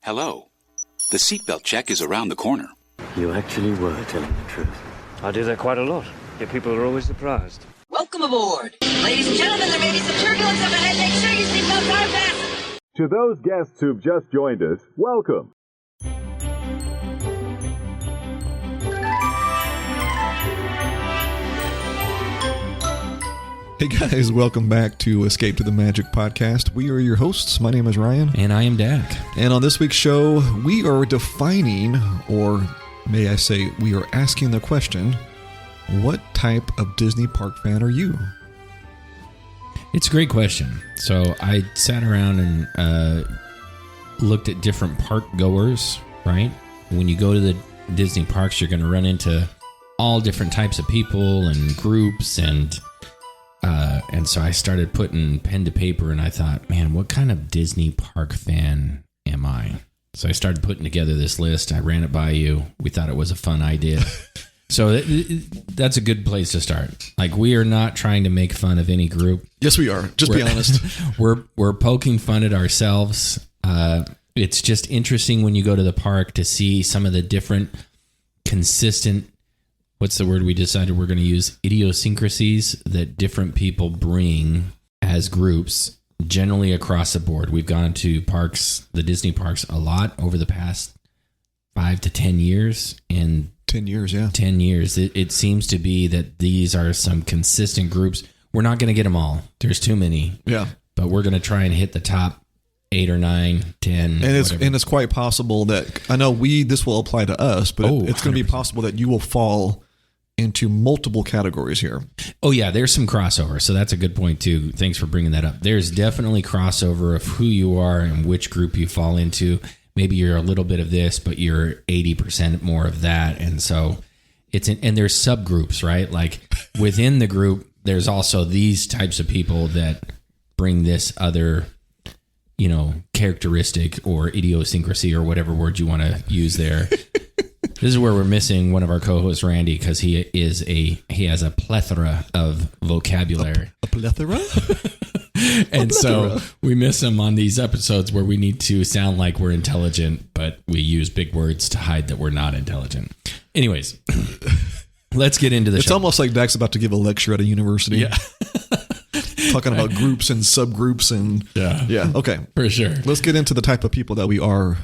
Hello. The seatbelt check is around the corner. You actually were telling the truth. I do that quite a lot. Your people are always surprised. Welcome aboard. Ladies and gentlemen, there may be some turbulence up ahead. Make sure your seatbelts are fastened. To those guests who've just joined us, welcome. Hey guys, welcome back to Escape to the Magic podcast. We are your hosts. My name is Ryan. And I am Dak. And on this week's show, we are defining, or may I say, we are asking the question, what type of Disney park fan are you? It's a great question. So I sat around and looked at different park goers, right? When you go to the Disney parks, you're going to run into all different types of people and groups, and so I started putting pen to paper, and I thought, man, what kind of Disney park fan am I? So I started putting together this list. I ran it by you. We thought it was a fun idea. So that's a good place to start. Like, we are not trying to make fun of any group. Yes, we are. Just be honest. We're poking fun at ourselves. It's just interesting when you go to the park to see some of the different consistent, what's the word we decided we're going to use? Idiosyncrasies that different people bring as groups, generally across the board. We've gone to parks, the Disney parks, a lot over the past 5 to 10 years. And 10 years, yeah. 10 years. It seems to be that these are some consistent groups. We're not going to get them all. There's too many. Yeah. But we're going to try and hit the top 8 or 9, 10. And it's quite possible that, I know this will apply to us, but it's going to be possible that you will fall into multiple categories here. Oh yeah, there's some crossover. So that's a good point too. Thanks for bringing that up. There's definitely crossover of who you are and which group you fall into. Maybe you're a little bit of this, but you're 80% more of that. And so and there's subgroups, right? Like within the group, there's also these types of people that bring this other, characteristic or idiosyncrasy or whatever word you want to use there. This is where we're missing one of our co-hosts, Randy, because he has a plethora of vocabulary. A plethora? And so we miss him on these episodes where we need to sound like we're intelligent, but we use big words to hide that we're not intelligent. Anyways, let's get into the show. It's almost like Dak's about to give a lecture at a university. Yeah. Talking about groups and subgroups and... Yeah, okay. For sure. Let's get into the type of people that we are.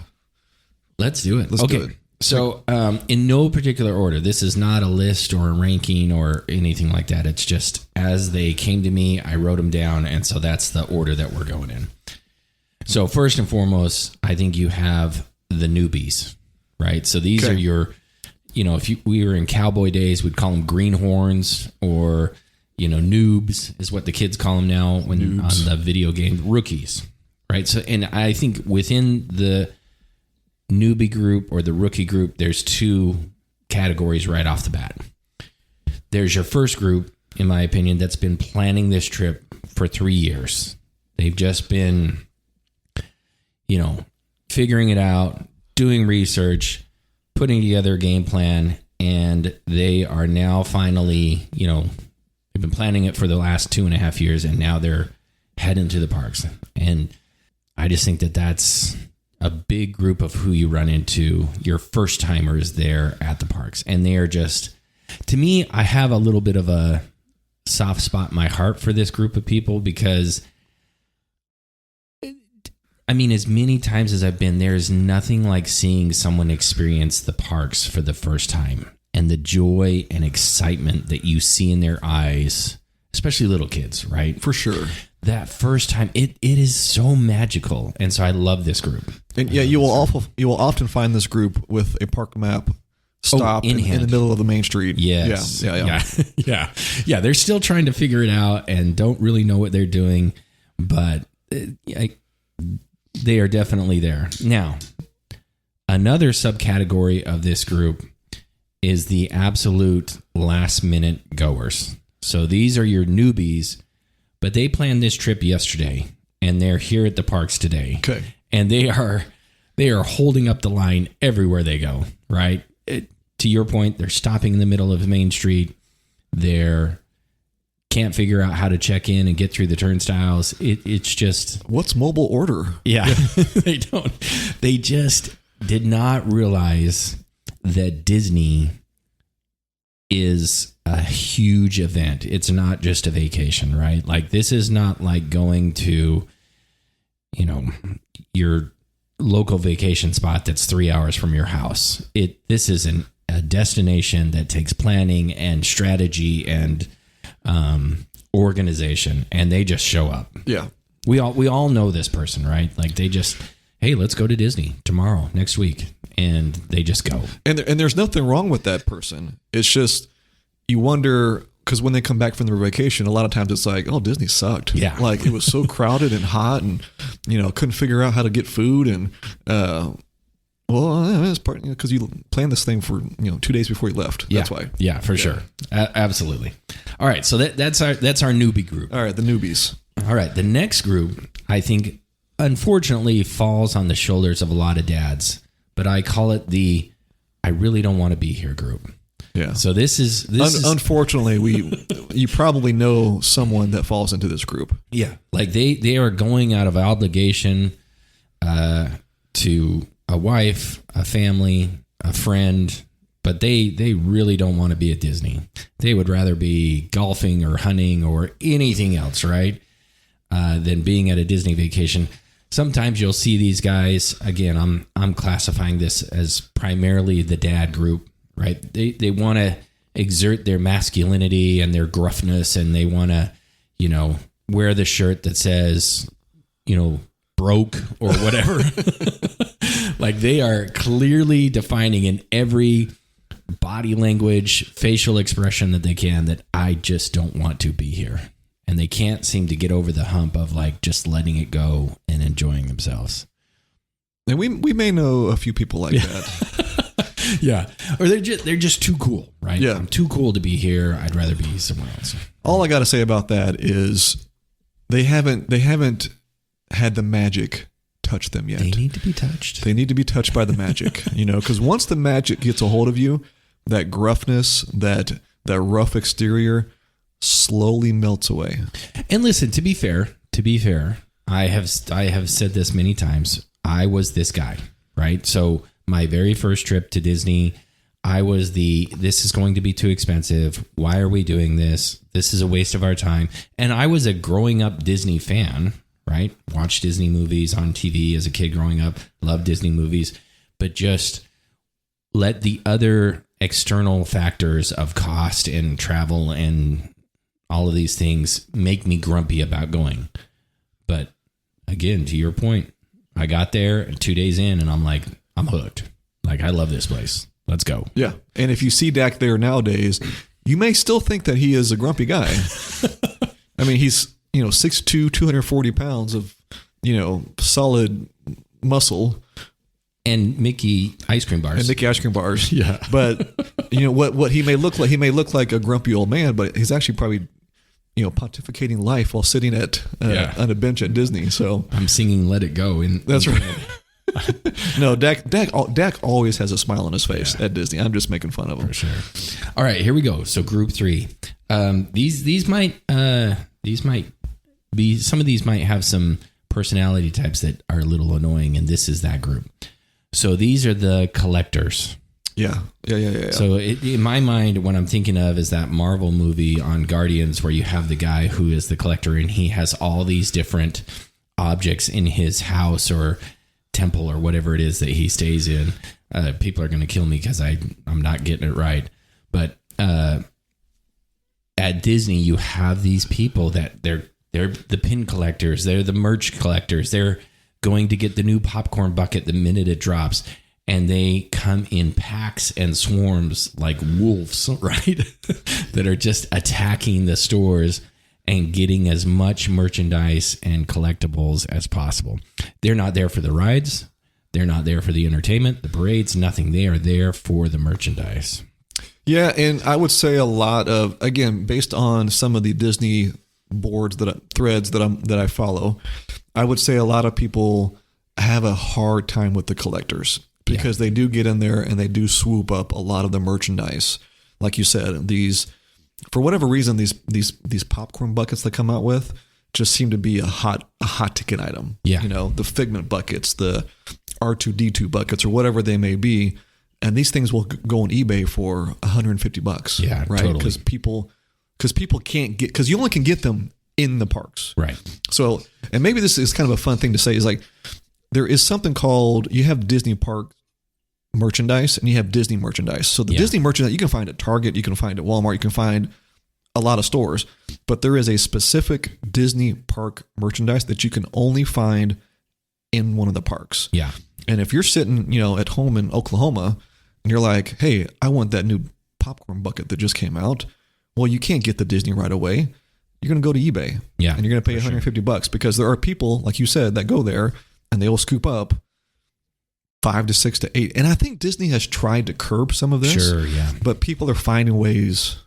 Let's do it. Let's do it. So, in no particular order, this is not a list or a ranking or anything like that. It's just as they came to me, I wrote them down, and so that's the order that we're going in. So, first and foremost, I think you have the noobies, right? So these are your, if we were in cowboy days, we'd call them greenhorns, or noobs is what the kids call them now when on the video game, rookies, right? So, and I think within the newbie group or the rookie group, there's 2 categories right off the bat. There's your first group, in my opinion, that's been planning this trip for 3 years. They've just been, figuring it out, doing research, putting together a game plan, and they are now finally, they've been planning it for the last 2.5 years, and now they're heading to the parks. And I just think that that's a big group of who you run into, your first timers there at the parks. And they are just, to me, I have a little bit of a soft spot in my heart for this group of people because, as many times as I've been, there's nothing like seeing someone experience the parks for the first time and the joy and excitement that you see in their eyes, especially little kids, right? For sure. That first time, it is so magical, and so I love this group. And yeah, you will often find this group with a park map stopped in the middle of the main street. Yes, yeah. They're still trying to figure it out and don't really know what they're doing, but they are definitely there. Now, another subcategory of this group is the absolute last-minute goers. So these are your newbies. But they planned this trip yesterday, and they're here at the parks today. Okay. And they are holding up the line everywhere they go, right? To your point, they're stopping in the middle of Main Street. They're can't figure out how to check in and get through the turnstiles. It's just What's mobile order? yeah. They don't. They just did not realize that Disney is a huge event. It's not just a vacation, right? Like this is not like going to, your local vacation spot that's 3 hours from your house. This is a destination that takes planning and strategy and organization, and they just show up. Yeah. We all know this person, right? Like they just, hey, let's go to Disney tomorrow, next week. And they just go. And there's nothing wrong with that person. It's just, you wonder, because when they come back from their vacation, a lot of times it's like, oh, Disney sucked. Yeah. Like it was so crowded and hot and, couldn't figure out how to get food. And, it's part, because you planned this thing for, 2 days before you left. Yeah. That's why. Yeah, for sure. Absolutely. All right. So that's our newbie group. All right. The newbies. All right. The next group, I think, unfortunately falls on the shoulders of a lot of dads, but I call it the I really don't want to be here group. Yeah. So this is unfortunately, you probably know someone that falls into this group. Yeah. Like they are going out of obligation to a wife, a family, a friend, but they really don't want to be at Disney. They would rather be golfing or hunting or anything else, right? Than being at a Disney vacation. Sometimes you'll see these guys, again, I'm classifying this as primarily the dad group, right? They want to exert their masculinity and their gruffness, and they want to, wear the shirt that says, broke or whatever. Like they are clearly defining in every body language, facial expression that they can that I just don't want to be here. And they can't seem to get over the hump of like just letting it go and enjoying themselves. And we may know a few people like that. Yeah. Or they're just too cool, right? Yeah. I'm too cool to be here. I'd rather be somewhere else. All I got to say about that is they haven't had the magic touch them yet. They need to be touched. They need to be touched by the magic, because once the magic gets a hold of you, that gruffness, that rough exterior slowly melts away. And listen, to be fair, I have said this many times. I was this guy, right? So my very first trip to Disney, I was this is going to be too expensive. Why are we doing this? This is a waste of our time. And I was a growing up Disney fan, right? Watched Disney movies on TV as a kid growing up, loved Disney movies, but just let the other external factors of cost and travel and all of these things make me grumpy about going. But again, to your point, I got there 2 days in and I'm like, I'm hooked. Like, I love this place. Let's go. Yeah. And if you see Dak there nowadays, you may still think that he is a grumpy guy. I mean, he's, 6'2", 240 pounds of, solid muscle. And Mickey ice cream bars. Yeah. But, what he may look like, like a grumpy old man, but he's actually probably, pontificating life while sitting on a bench at Disney. So I'm singing Let It Go. That's right. No, Dak always has a smile on his face at Disney. I'm just making fun of him. For sure. All right, here we go. So group 3. These might be, some of these might have some personality types that are a little annoying, and this is that group. So these are the collectors. Yeah. So in my mind, what I'm thinking of is that Marvel movie on Guardians where you have the guy who is the collector and he has all these different objects in his house or temple or whatever it is that he stays in. People are going to kill me because I'm not getting it right. But at Disney, you have these people that they're the pin collectors. They're the merch collectors. They're going to get the new popcorn bucket the minute it drops. And they come in packs and swarms like wolves, right? That are just attacking the stores and getting as much merchandise and collectibles as possible. They're not there for the rides. They're not there for the entertainment, the parades, nothing. They are there for the merchandise. Yeah, and I would say a lot of, again, based on some of the Disney boards threads that I follow, I would say a lot of people have a hard time with the collectors because they do get in there and they do swoop up a lot of the merchandise. Like you said, these for whatever reason, these popcorn buckets they come out with just seem to be a hot ticket item. Yeah. You know, the Figment buckets, the R2D2 buckets, or whatever they may be. And these things will go on eBay for $150. Yeah, right. totally. Because people can't get, because you only can get them in the parks. Right. So, and maybe this is kind of a fun thing to say, is like, there is something called, you have Disney park merchandise and you have Disney merchandise. So the Disney merchandise you can find at Target, you can find at Walmart, you can find a lot of stores, but there is a specific Disney park merchandise that you can only find in one of the parks. Yeah. And if you're sitting, you know, at home in Oklahoma and you're like, hey, I want that new popcorn bucket that just came out. Well, you can't get the Disney right away. You're going to go to eBay. Yeah. And you're going to pay $150 because there are people, like you said, that go there and they will scoop up 5 to 6 to 8. And I think Disney has tried to curb some of this. Sure, yeah. But people are finding ways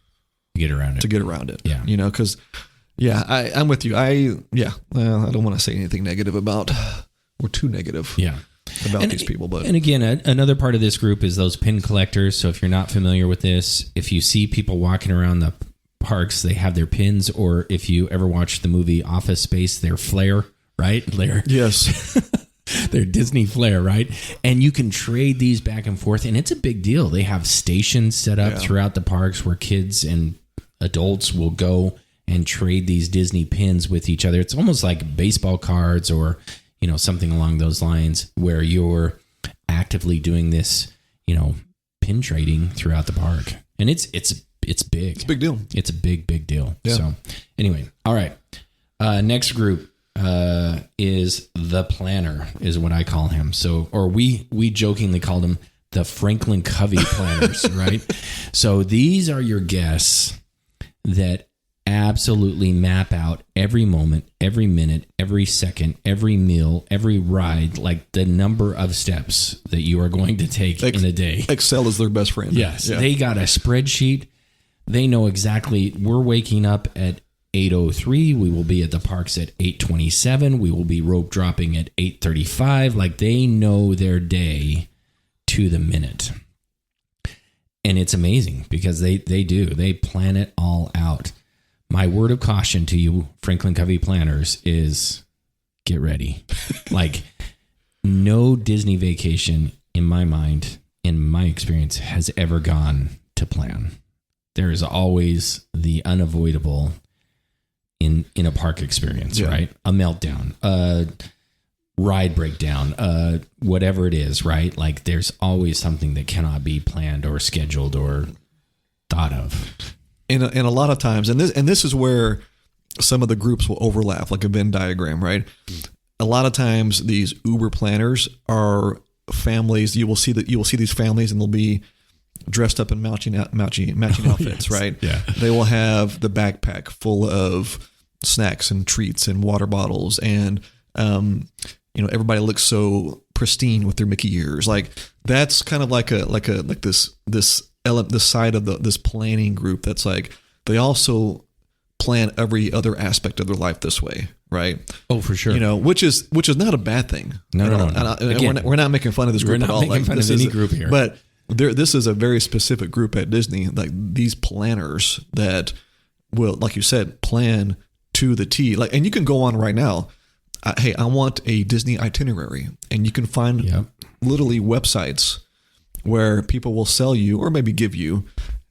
to get around it. Yeah. You know, because, I'm with you. I don't want to say anything negative about, or too negative. Yeah. About these people. But and again, another part of this group is those pin collectors. So if you're not familiar with this, if you see people walking around the parks, they have their pins, or if you ever watch the movie Office Space, their flair, right? Yes. Their Disney flair, right? And you can trade these back and forth, and it's a big deal. They have stations set up throughout the parks where kids and adults will go and trade these Disney pins with each other. It's almost like baseball cards or, you know, something along those lines where you're actively doing this, you know, pin trading throughout the park. And it's big. It's a big deal. It's a big deal. Yeah. So anyway, all right. Next group is the planner, is what I call him. So, or we jokingly called him the Franklin Covey planners, right? So these are your guests that absolutely map out every moment, every minute, every second, every meal, every ride, like the number of steps that you are going to take in a day. Excel is their best friend. Yes. Yeah. They got a spreadsheet. They know exactly, we're waking up at 8:03. We will be at the parks at 8:27. We will be rope dropping at 8:35. Like, they know their day to the minute. And it's amazing because they do. They plan it all out. My word of caution to you, Franklin Covey planners, is get ready. Like, no Disney vacation, in my mind, in my experience, has ever gone to plan. There is always the unavoidable in a park experience, right? A meltdown, a ride breakdown, whatever it is, right? Like, there's always something that cannot be planned or scheduled or thought of. And a lot of times, and this is where some of the groups will overlap, like a Venn diagram, right? A lot of times, these Uber planners are families. You will see these families, and they'll be dressed up in matching outfits, right? Yeah. They will have the backpack full of snacks and treats and water bottles, and everybody looks so pristine with their Mickey ears. Like, that's kind of like this side of this planning group that's like, they also plan every other aspect of their life this way, right? Oh, for sure. Which is not a bad thing. No. And we're not making fun of this group at all. We're not making fun of any group here. But this is a very specific group at Disney, like these planners that will, like you said, plan to the T. Like, and you can go on right now. Hey, I want a Disney itinerary, and you can find literally websites where people will sell you, or maybe give you,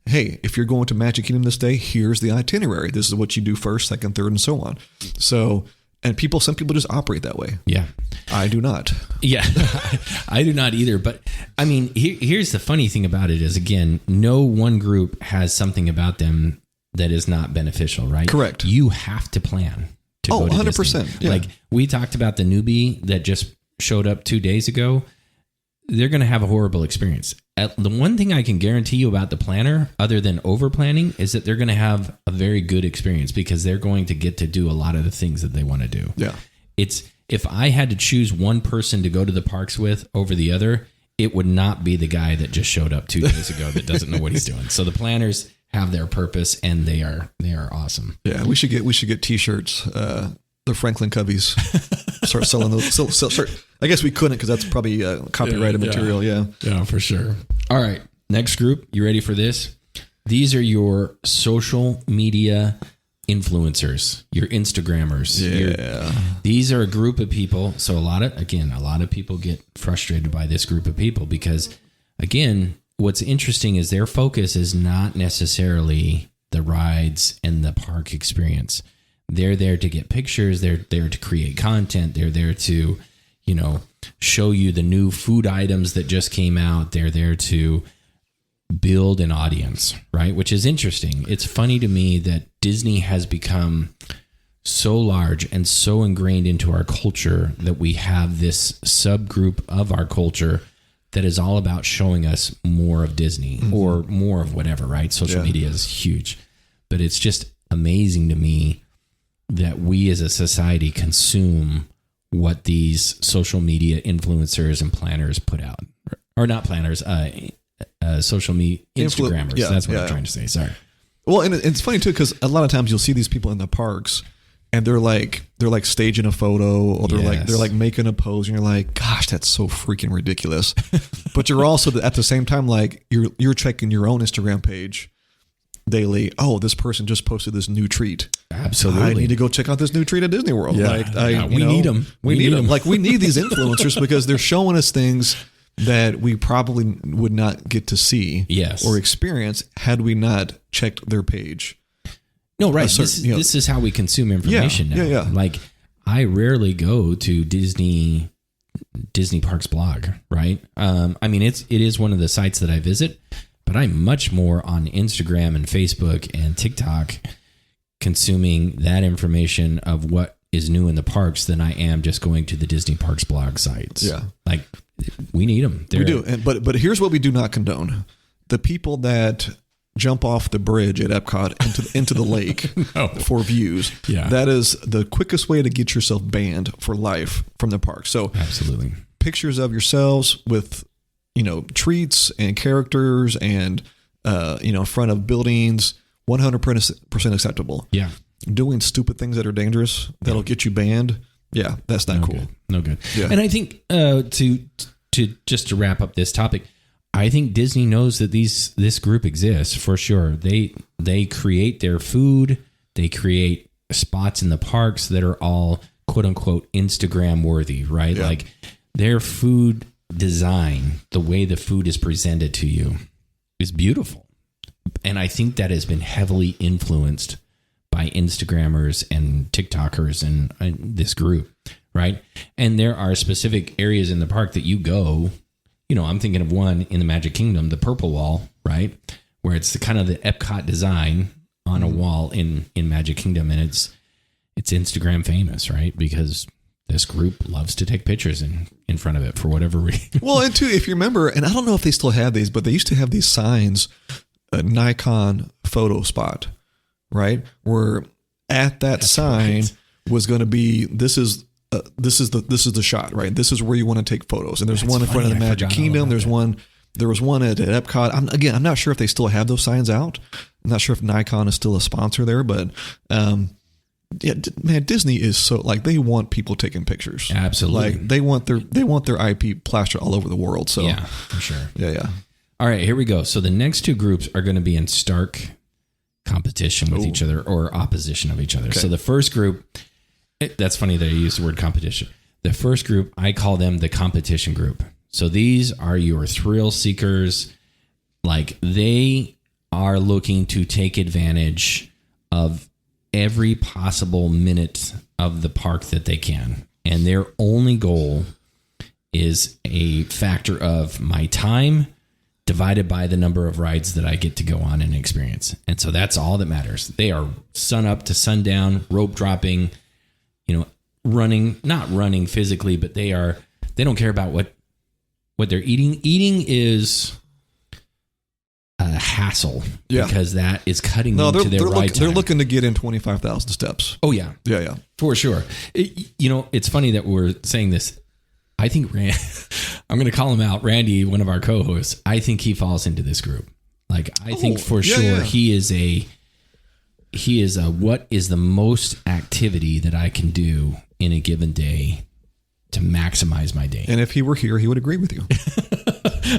hey, if you're going to Magic Kingdom this day, here's the itinerary. This is what you do first, second, third, and so on. So, and some people just operate that way. Yeah. I do not. Yeah, I do not either. But I mean, here's the funny thing about it is, again, no one group has something about them that is not beneficial, right? Correct. You have to plan to go to 100%. Disney. Yeah. Like, we talked about the newbie that just showed up 2 days ago. They're going to have a horrible experience. The one thing I can guarantee you about the planner, other than over planning, is that they're going to have a very good experience because they're going to get to do a lot of the things that they want to do. Yeah. If I had to choose one person to go to the parks with over the other, it would not be the guy that just showed up 2 days ago that doesn't know what he's doing. So the planners have their purpose, and they are awesome. Yeah, we should get T-shirts. The Franklin Coveys. Start selling those. I guess we couldn't because that's probably copyrighted material. Yeah, for sure. All right, next group. You ready for this? These are your social media influencers, your Instagrammers. These are a group of people. So a lot of people get frustrated by this group of people because, again, what's interesting is their focus is not necessarily the rides and the park experience. They're there to get pictures. They're there to create content. They're there to, show you the new food items that just came out. They're there to build an audience, right? Which is interesting. It's funny to me that Disney has become so large and so ingrained into our culture that we have this subgroup of our culture that is all about showing us more of Disney or more of whatever, right? Social media is huge. But it's just amazing to me that we as a society consume what these social media influencers and planners put out. Or not planners, social media Instagrammers. That's what I'm trying to say. Sorry. Well, and it's funny too, because a lot of times you'll see these people in the parks and they're like staging a photo or they're like making a pose and you're like, gosh, that's so freaking ridiculous. But you're also at the same time, like you're checking your own Instagram page daily. Oh, this person just posted this new treat. Absolutely. I need to go check out this new treat at Disney World. Yeah. We need them. We need them. Like, we need these influencers because they're showing us things that we probably would not get to see or experience had we not checked their page. No, right. This is how we consume information now. Yeah. Like, I rarely go to Disney Parks blog, right? I mean, it is one of the sites that I visit, but I'm much more on Instagram and Facebook and TikTok consuming that information of what is new in the parks than I am just going to the Disney Parks blog sites. Yeah. Like, we need them. We do. But here's what we do not condone. The people that jump off the bridge at Epcot into the lake for views. Yeah. That is the quickest way to get yourself banned for life from the park. So absolutely. Pictures of yourselves with, treats and characters and, in front of buildings, 100% acceptable. Yeah. Doing stupid things that are dangerous, that'll get you banned. Yeah. That's not cool. No good. Yeah. And I think, to wrap up this topic, I think Disney knows that this group exists for sure. They create their food. They create spots in the parks that are all quote unquote Instagram worthy, right? Yeah. Like their food design, the way the food is presented to you is beautiful. And I think that has been heavily influenced by Instagrammers and TikTokers and this group, right? And there are specific areas in the park that you go. I'm thinking of one in the Magic Kingdom, the purple wall, right? Where it's the kind of the Epcot design on a wall in Magic Kingdom. And it's Instagram famous, right? Because this group loves to take pictures in front of it for whatever reason. Well, and too, if you remember, and I don't know if they still have these, but they used to have these signs, a Nikon photo spot, right? Where at that sign was going to be, this is the shot, right? This is where you want to take photos. And there's one in front of the Magic Kingdom. There was one at Epcot. I'm not sure if they still have those signs out. I'm not sure if Nikon is still a sponsor there, but man, Disney is so like they want people taking pictures. Absolutely, like they want their IP plastered all over the world. So yeah, for sure. Yeah. All right, here we go. So the next two groups are going to be in stark competition with each other or opposition of each other. Okay. So the first group. That's funny that I use the word competition. The first group, I call them the competition group. So these are your thrill seekers. Like they are looking to take advantage of every possible minute of the park that they can. And their only goal is a factor of my time divided by the number of rides that I get to go on and experience. And so that's all that matters. They are sun up to sundown, rope dropping, not running physically, but they don't care about what they're eating. Eating is a hassle because that is cutting into their ride time. They're looking to get in 25,000 steps. Oh yeah. Yeah. For sure. It's funny that we're saying this. I think I'm going to call him out. Randy, one of our co-hosts, I think he falls into this group. Like I think for sure he is a what is the most activity that I can do in a given day to maximize my day. And if he were here, he would agree with you.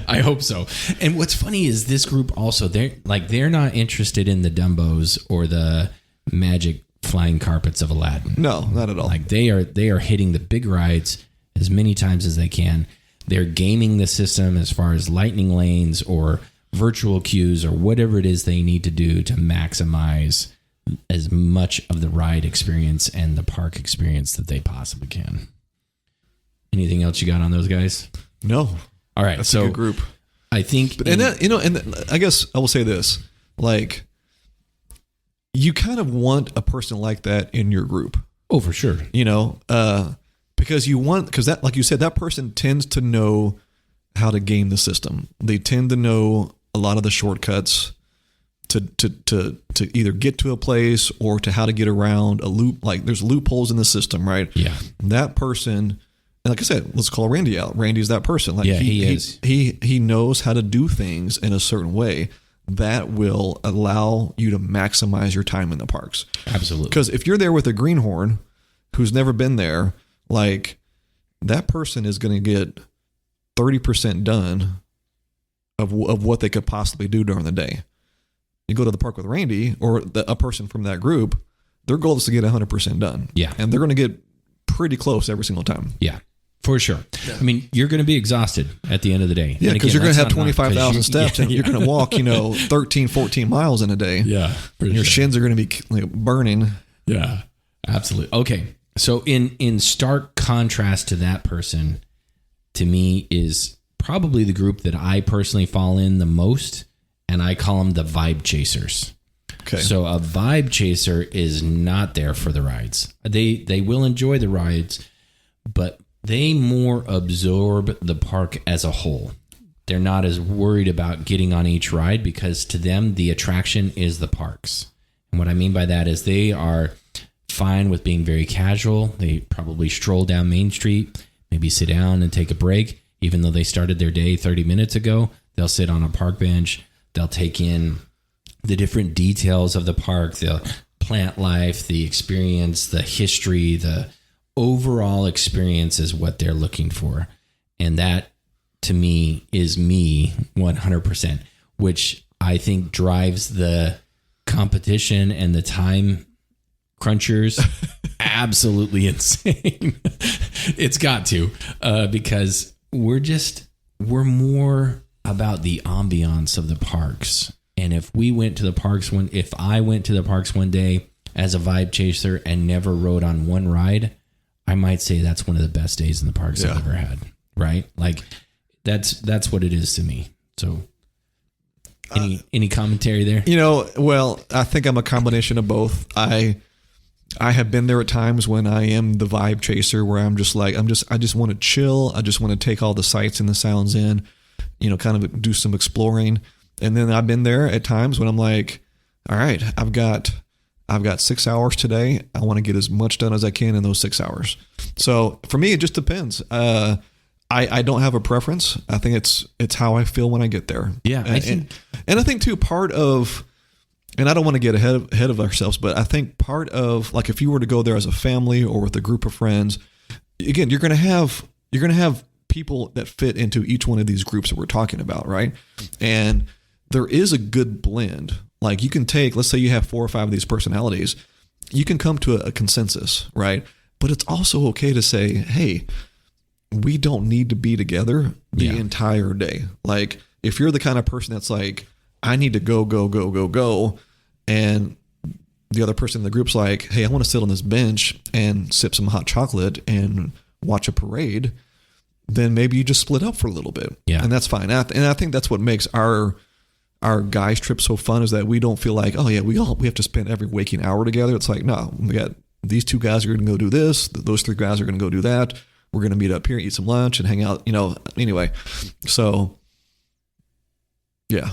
I hope so. And what's funny is this group also, they're not interested in the Dumbos or the magic flying carpets of Aladdin. No, not at all. Like they are hitting the big rides as many times as they can. They're gaming the system as far as lightning lanes or virtual queues or whatever it is they need to do to maximize as much of the ride experience and the park experience that they possibly can. Anything else you got on those guys? No. All right. That's so a good group. I think, And I guess I will say this, like, you kind of want a person like that in your group. oh, for sure. Because that, like you said, that person tends to know how to game the system. They tend to know a lot of the shortcuts to either get to a place or to how to get around a loop. Like there's loopholes in the system, right? Yeah. That person, and like I said, let's call Randy out. Randy's that person. Like he is. He knows how to do things in a certain way that will allow you to maximize your time in the parks. Absolutely. Because if you're there with a greenhorn who's never been there, like that person is going to get 30% done of what they could possibly do during the day. You go to the park with Randy or a person from that group, their goal is to get 100% done. Yeah. And they're going to get pretty close every single time. Yeah. For sure. Yeah. I mean, you're going to be exhausted at the end of the day. Yeah, because you're going to have 25,000 steps and you're going to walk, 13, 14 miles in a day. Yeah. And your shins are going to be burning. Yeah, absolutely. Okay. So in stark contrast to that person, to me is probably the group that I personally fall in the most, and I call them the vibe chasers. Okay. So a vibe chaser is not there for the rides. They will enjoy the rides, but they more absorb the park as a whole. They're not as worried about getting on each ride because to them, the attraction is the parks. And what I mean by that is they are fine with being very casual. They probably stroll down Main Street, maybe sit down and take a break. Even though they started their day 30 minutes ago, they'll sit on a park bench. They'll take in the different details of the park, the plant life, the experience, the history, the overall experience is what they're looking for. And that, to me, is me 100%, which I think drives the competition and the time crunchers absolutely insane. It's got to, because we're more about the ambiance of the parks. And if I went to the parks one day as a vibe chaser and never rode on one ride, I might say that's one of the best days in the parks I've ever had. Right? Like that's what it is to me. So any commentary there? Well, I think I'm a combination of both. I have been there at times when I am the vibe chaser where I just want to chill. I just want to take all the sights and the sounds in, kind of do some exploring. And then I've been there at times when I'm like, all right, I've got 6 hours today. I want to get as much done as I can in those 6 hours. So for me, it just depends. I don't have a preference. I think it's how I feel when I get there. Yeah. And I think too, part of, and I don't want to get ahead of ourselves, but I think part of, like, if you were to go there as a family or with a group of friends, again, you're going to have people that fit into each one of these groups that we're talking about, right? And there is a good blend. Like, you can take, let's say you have 4 or 5 of these personalities, you can come to a consensus, right? But it's also okay to say, hey, we don't need to be together the entire day. Like, if you're the kind of person that's like, I need to go, and the other person in the group's like, hey, I want to sit on this bench and sip some hot chocolate and watch a parade, then maybe you just split up for a little bit. Yeah. And that's fine. And I think that's what makes our guys trip so fun, is that we don't feel like, oh yeah, we have to spend every waking hour together. It's like, no, we got these 2 guys are going to go do this. Those 3 guys are going to go do that. We're going to meet up here, eat some lunch and hang out, anyway. So yeah.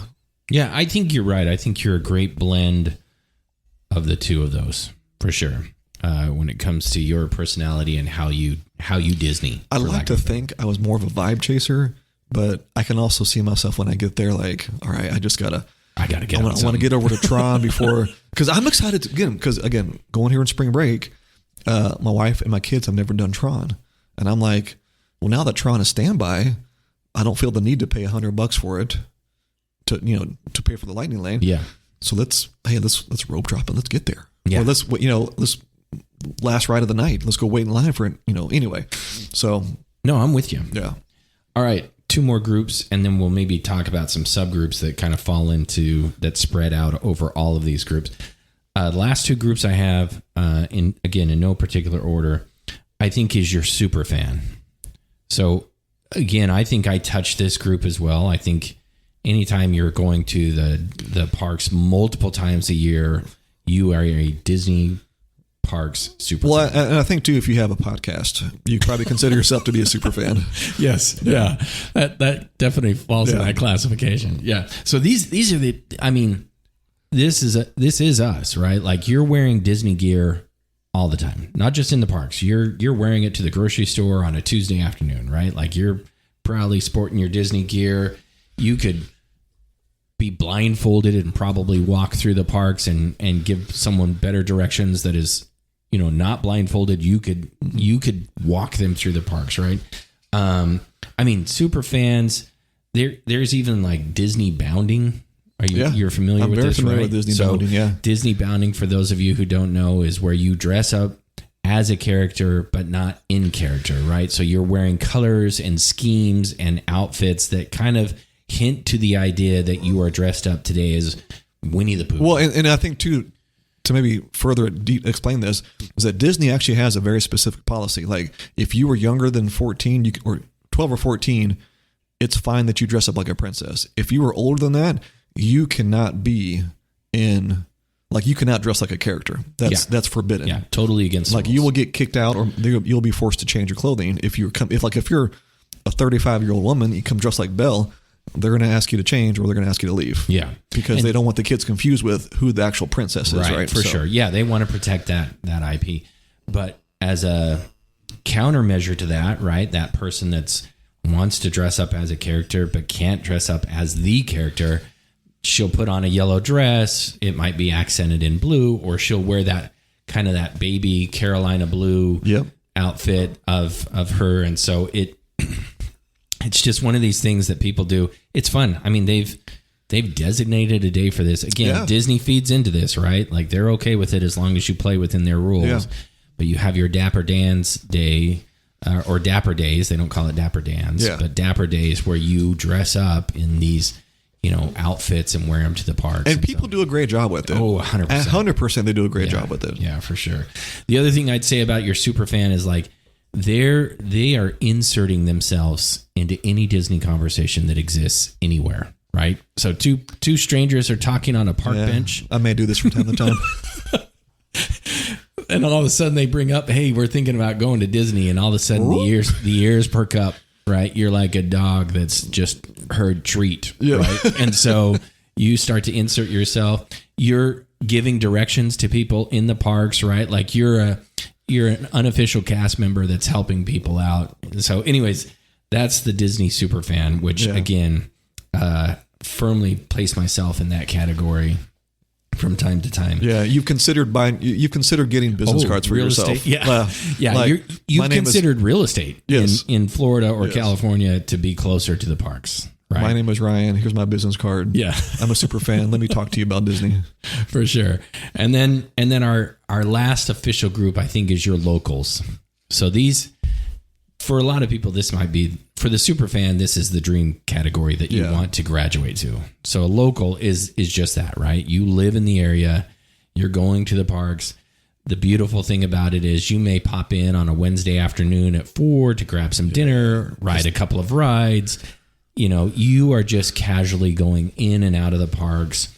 Yeah, I think you're right. I think you're a great blend of the 2 of those, for sure. When it comes to your personality and how you Disney. I like to think I was more of a vibe chaser, but I can also see myself when I get there, like, all right, I gotta get. I want to get over to Tron before, because I'm excited to get him. Because again, going here in spring break, my wife and my kids have never done Tron, and I'm like, well, now that Tron is standby, I don't feel the need to pay $100 for it to pay for the lightning lane. Yeah. So let's rope drop and let's get there. Yeah. Or let's last ride of the night. Let's go wait in line for it. Anyway. So No, I'm with you. yeah. All right. 2 more groups, and then we'll maybe talk about some subgroups that kind of fall into that spread out over all of these groups. The last 2 groups I have, in no particular order, I think is your super fan. So again, I think I touch this group as well. I think anytime you're going to the parks multiple times a year, you are a Disney parks super fan. And I think too, if you have a podcast, you probably consider yourself to be a super fan. Yes. Yeah. That definitely falls in that classification. Yeah. So these are this is us, right? Like you're wearing Disney gear all the time, not just in the parks. You're wearing it to the grocery store on a Tuesday afternoon, right? Like you're proudly sporting your Disney gear. You could be blindfolded and probably walk through the parks and give someone better directions that is, not blindfolded. You could walk them through the parks, right? Super fans. There's even like Disney bounding. You're familiar with this, right? With Disney bounding, yeah. Disney bounding, for those of you who don't know, is where you dress up as a character, but not in character, right? So you're wearing colors and schemes and outfits that kind of hint to the idea that you are dressed up today as Winnie the Pooh. Well, and I think too, to maybe further explain this, is that Disney actually has a very specific policy. Like if you were younger than 14, or 12 or 14, it's fine that you dress up like a princess. If you were older than that, you cannot be you cannot dress like a character. That's forbidden. Yeah, totally against the rules. You will get kicked out, or you'll be forced to change your clothing if you're a 35-year-old woman, you come dressed like Belle, they're going to ask you to change, or they're going to ask you to leave. Yeah, because they don't want the kids confused with who the actual princess is. Right, for sure. Yeah, they want to protect that IP. But as a countermeasure to that, right, that person that's wants to dress up as a character but can't dress up as the character, she'll put on a yellow dress. It might be accented in blue, or she'll wear that kind of that baby Carolina blue outfit of her. And so it's just one of these things that people do. It's fun. I mean, they've designated a day for this. Again, Disney feeds into this, right? Like they're okay with it as long as you play within their rules. Yeah. But you have your Dapper Dan's Day, or Dapper Days. They don't call it Dapper Dan's, but Dapper Days, where you dress up in these outfits and wear them to the parks. And people do a great job with it. Oh, 100%. 100% they do a great job with it. Yeah, for sure. The other thing I'd say about your super fan is like they are inserting themselves into any Disney conversation that exists anywhere, right? So two strangers are talking on a park bench. I may do this from time to time. And all of a sudden they bring up, hey, we're thinking about going to Disney, and all of a sudden the ears perk up. Right, you're like a dog that's just heard treat, right? And so you start to insert yourself. You're giving directions to people in the parks, right? Like you're an unofficial cast member that's helping people out. So, anyways, that's the Disney superfan, which again, firmly place myself in that category from time to time. Yeah, you've considered getting business cards for real yourself. Estate. Like, you've considered real estate in Florida or California to be closer to the parks. Right? My name is Ryan. Here's my business card. Yeah, I'm a super fan. Let me talk to you about Disney. For sure. And then our last official group, I think, is your locals. So these, for a lot of people, this might be, for the super fan, this is the dream category that you want to graduate to. So a local is just that, right? You live in the area, you're going to the parks. The beautiful thing about it is you may pop in on a Wednesday afternoon at 4 to grab some dinner, ride a couple of rides. You are just casually going in and out of the parks.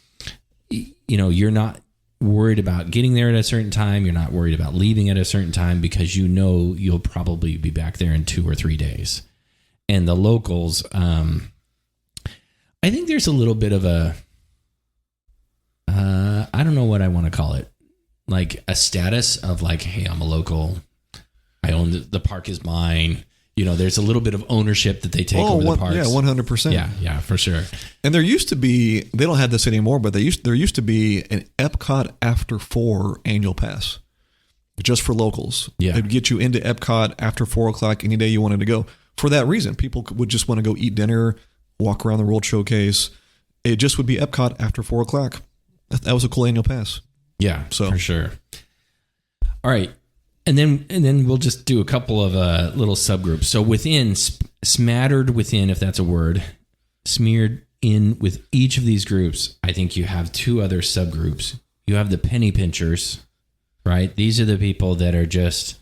You're not worried about getting there at a certain time. You're not worried about leaving at a certain time, because you'll probably be back there in 2 or 3 days. And the locals, I think there's a little bit of a, I don't know what I want to call it, like a status of like, hey, I'm a local. I own the park is mine. There's a little bit of ownership that they take over the parks. Yeah, 100%. Yeah, for sure. And there used to be, they don't have this anymore, but there used to be an Epcot After 4 annual pass just for locals. Yeah. It'd get you into Epcot after 4 o'clock any day you wanted to go. for that reason. People would just want to go eat dinner, walk around the World Showcase. It just would be Epcot after 4 o'clock. That was a cool annual pass. Yeah, So for sure. All right. And then we'll just do a couple of little subgroups. So within, smattered within, if that's a word, smeared in with each of these groups, I think you have 2 other subgroups. You have the penny pinchers, right? These are the people that are just,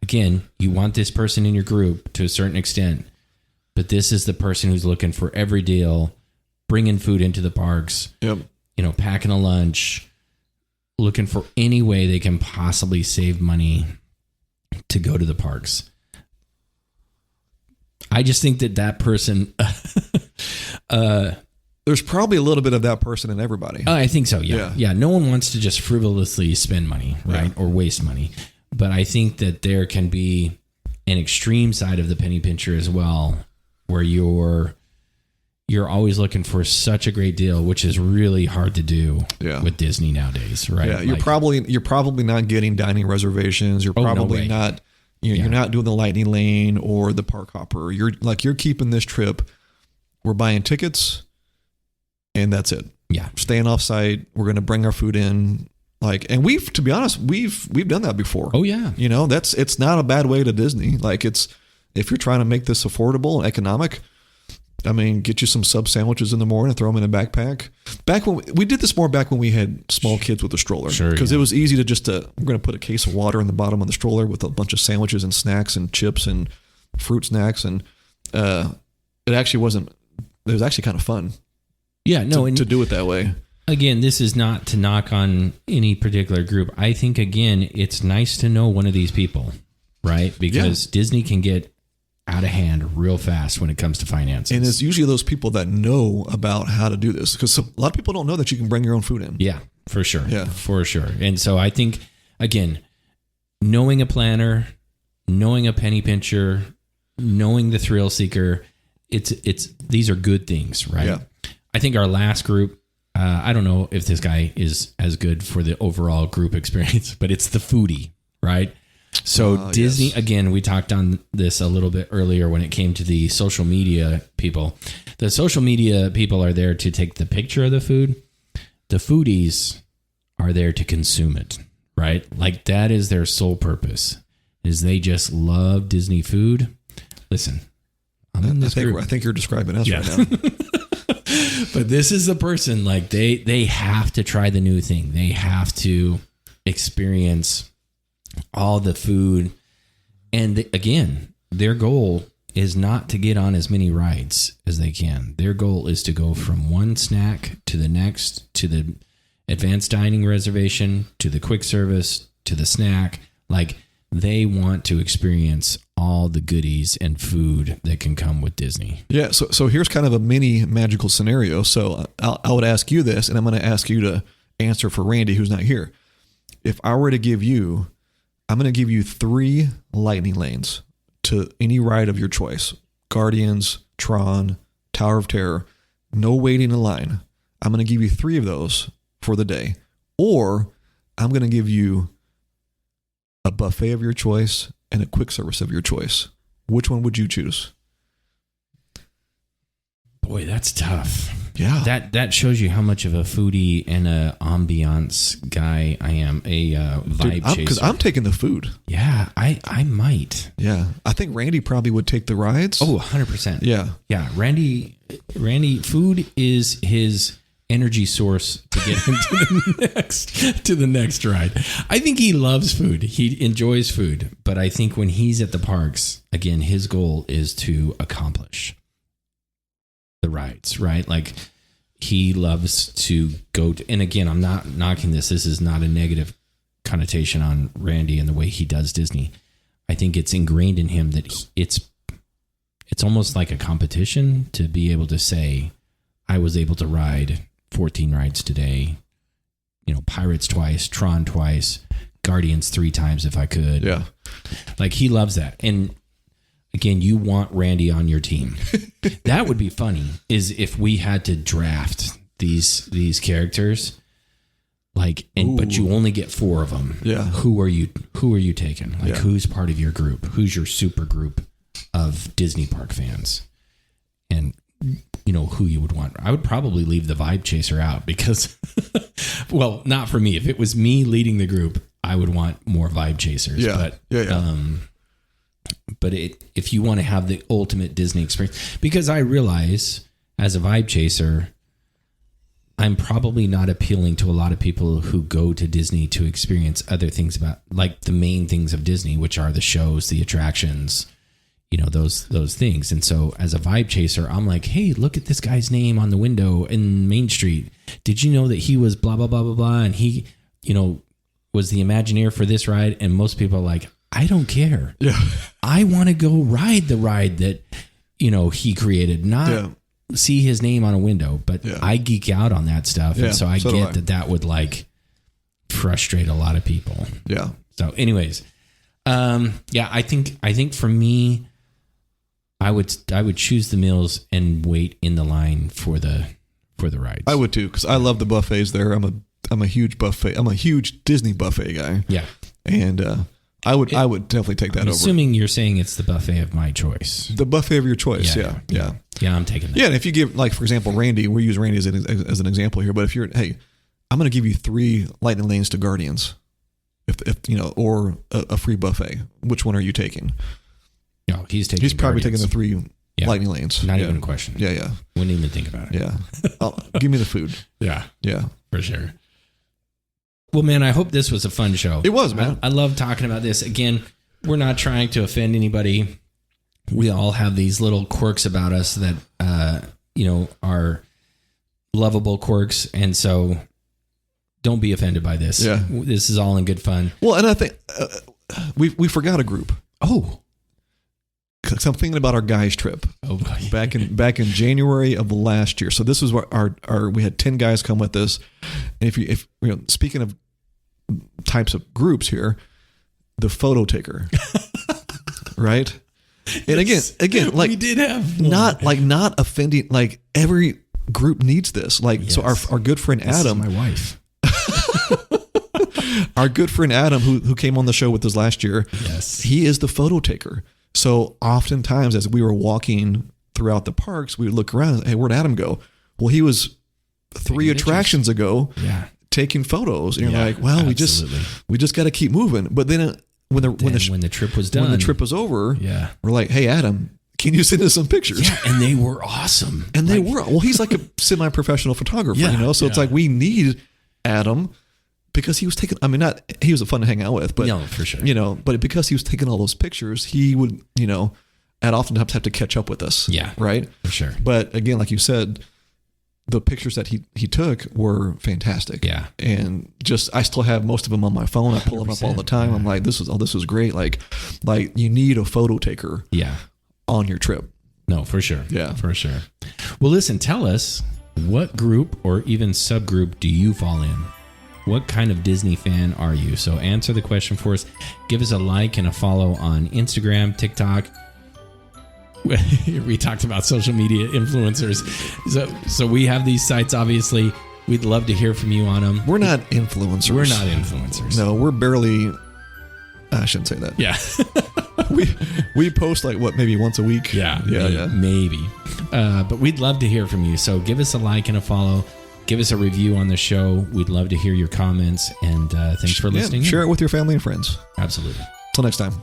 again, you want this person in your group to a certain extent, but this is the person who's looking for every deal, bringing food into the parks, Yep. Packing a lunch, looking for any way they can possibly save money to go to the parks. I just think that person, There's probably a little bit of that person in everybody. I think so. Yeah. No one wants to just frivolously spend money, right? Or waste money. But I think that there can be an extreme side of the penny pincher as well, where you're always looking for such a great deal, which is really hard to do with Disney nowadays, right? Yeah, you're probably not getting dining reservations. You're probably no not you're not doing the lightning lane or the park hopper. You're keeping this trip. We're buying tickets, and that's it. Yeah, staying off site. We're going to bring our food in. And to be honest, we've done that before. Oh yeah, it's not a bad way to Disney. If you're trying to make this affordable and economic. I mean, get you some sub sandwiches in the morning and throw them in a backpack. Back when we did this more back when we had small kids with a stroller. Sure. Because it was easy to we're going to put a case of water in the bottom of the stroller with a bunch of sandwiches and snacks and chips and fruit snacks. And it was actually kind of fun. Yeah, no. To do it that way. Again, this is not to knock on any particular group. I think, again, it's nice to know one of these people, right? Because Disney can get out of hand real fast when it comes to finances. And it's usually those people that know about how to do this, because a lot of people don't know that you can bring your own food in. Yeah, for sure. Yeah, for sure. And so I think, again, knowing a planner, knowing a penny pincher, knowing the thrill seeker, these are good things, right? Yeah. I think our last group, I don't know if this guy is as good for the overall group experience, but it's the foodie, right? So Disney, again, we talked on this a little bit earlier when it came to the social media people. The social media people are there to take the picture of the food. The foodies are there to consume it, right? That is their sole purpose, is they just love Disney food. Listen, I'm in this group. I think you're describing us right now. But this is the person, they have to try the new thing. They have to experience all the food. And again, their goal is not to get on as many rides as they can. Their goal is to go from one snack to the next, to the advanced dining reservation, to the quick service, to the snack. They want to experience all the goodies and food that can come with Disney. Yeah. So here's kind of a mini magical scenario. So I would ask you this, and I'm going to ask you to answer for Randy, who's not here. If I were to give you, I'm going to give you 3 lightning lanes to any ride of your choice. Guardians, Tron, Tower of Terror. No waiting in line. I'm going to give you 3 of those for the day. Or I'm going to give you a buffet of your choice and a quick service of your choice. Which one would you choose? Boy, that's tough. Yeah. That shows you how much of a foodie and a ambiance guy I am. A vibe chaser. Because I'm taking the food. Yeah, I might. Yeah. I think Randy probably would take the rides. Oh, 100%. Yeah. Yeah. Randy, food is his energy source to get into the next ride. I think he loves food. He enjoys food. But I think when he's at the parks, again, his goal is to accomplish the rides, right? He loves to go to, and again, I'm not knocking this. This is not a negative connotation on Randy and the way he does Disney. I think it's ingrained in him that it's almost like a competition to be able to say, I was able to ride 14 rides today, Pirates twice, Tron twice, Guardians 3 times if I could. Yeah. He loves that. And again, you want Randy on your team. That would be funny, is if we had to draft these characters, but you only get 4 of them. Yeah. Who are you taking? Who's part of your group? Who's your super group of Disney park fans, and who you would want. I would probably leave the Vibe Chaser out because, well, not for me. If it was me leading the group, I would want more Vibe Chasers. Yeah. But if you want to have the ultimate Disney experience, because I realize as a Vibe Chaser, I'm probably not appealing to a lot of people who go to Disney to experience other things about, like the main things of Disney, which are the shows, the attractions, those things. And so as a Vibe Chaser, I'm like, hey, look at this guy's name on the window in Main Street. Did you know that he was blah, blah, blah, blah, blah. And he, was the Imagineer for this ride. And most people are like, I don't care. Yeah. I want to go ride the ride that, he created, not see his name on a window. But I geek out on that stuff. Yeah, And so I so get that would like frustrate a lot of people. Yeah. So anyways, I think for me, I would choose the meals and wait in the line for the rides. I would too, because I love the buffets there. I'm a huge buffet. I'm a huge Disney buffet guy. Yeah. And I would definitely take that over. Assuming you're saying it's the buffet of my choice. The buffet of your choice. Yeah. Yeah, I'm taking that. Yeah, and if you give, like, for example, Randy, we use Randy as an example here, but if you're, hey, I'm going to give you 3 lightning lanes to Guardians, or a free buffet. Which one are you taking? No, he's probably taking the 3 lightning lanes. Not even a question. Yeah. Wouldn't even think about it. Yeah. Give me the food. Yeah. Yeah. For sure. Well, man, I hope this was a fun show. It was, man. I love talking about this. Again, we're not trying to offend anybody. We all have these little quirks about us that, are lovable quirks. And so don't be offended by this. Yeah. This is all in good fun. Well, and I think we forgot a group. Oh. Because I'm thinking about our guys trip. Oh, boy. Back in January of last year. So this was what our we had 10 guys come with us. And if speaking of types of groups here, the photo taker, right? And again, like we did have one. not offending. Like every group needs this. Like so, our good friend Adam, this is my wife. Our good friend Adam, who came on the show with us last year. Yes, he is the photo taker. So oftentimes as we were walking throughout the parks, we would look around and say, hey, where'd Adam go? Well, he was 3 attractions ago taking photos. And you're like, well, absolutely. we just got to keep moving. But then when the trip was done, when the trip was over, we're like, hey, Adam, can you send us some pictures? Yeah, and they were awesome. And they were. Well, he's like a semi-professional photographer, so it's like we need Adam. Because he was taking, he was fun to hang out with, but no, for sure. But because he was taking all those pictures, he would, at often have to catch up with us. Yeah. Right. For sure. But again, like you said, the pictures that he took were fantastic. Yeah. And I still have most of them on my phone. I pull them up all the time. I'm like, this was great. Like you need a photo taker. Yeah. On your trip. No, for sure. Yeah. For sure. Well, listen, tell us, what group or even subgroup do you fall in? What kind of Disney fan are you? So answer the question for us. Give us a like and a follow on Instagram, TikTok. We talked about social media influencers. So we have these sites, obviously. We'd love to hear from you on them. We're not influencers. We're not influencers. No, we're barely... I shouldn't say that. Yeah. we post maybe once a week? Yeah. Maybe. But we'd love to hear from you. So give us a like and a follow. Give us a review on the show. We'd love to hear your comments. And thanks for listening. Share it with your family and friends. Absolutely. Till next time.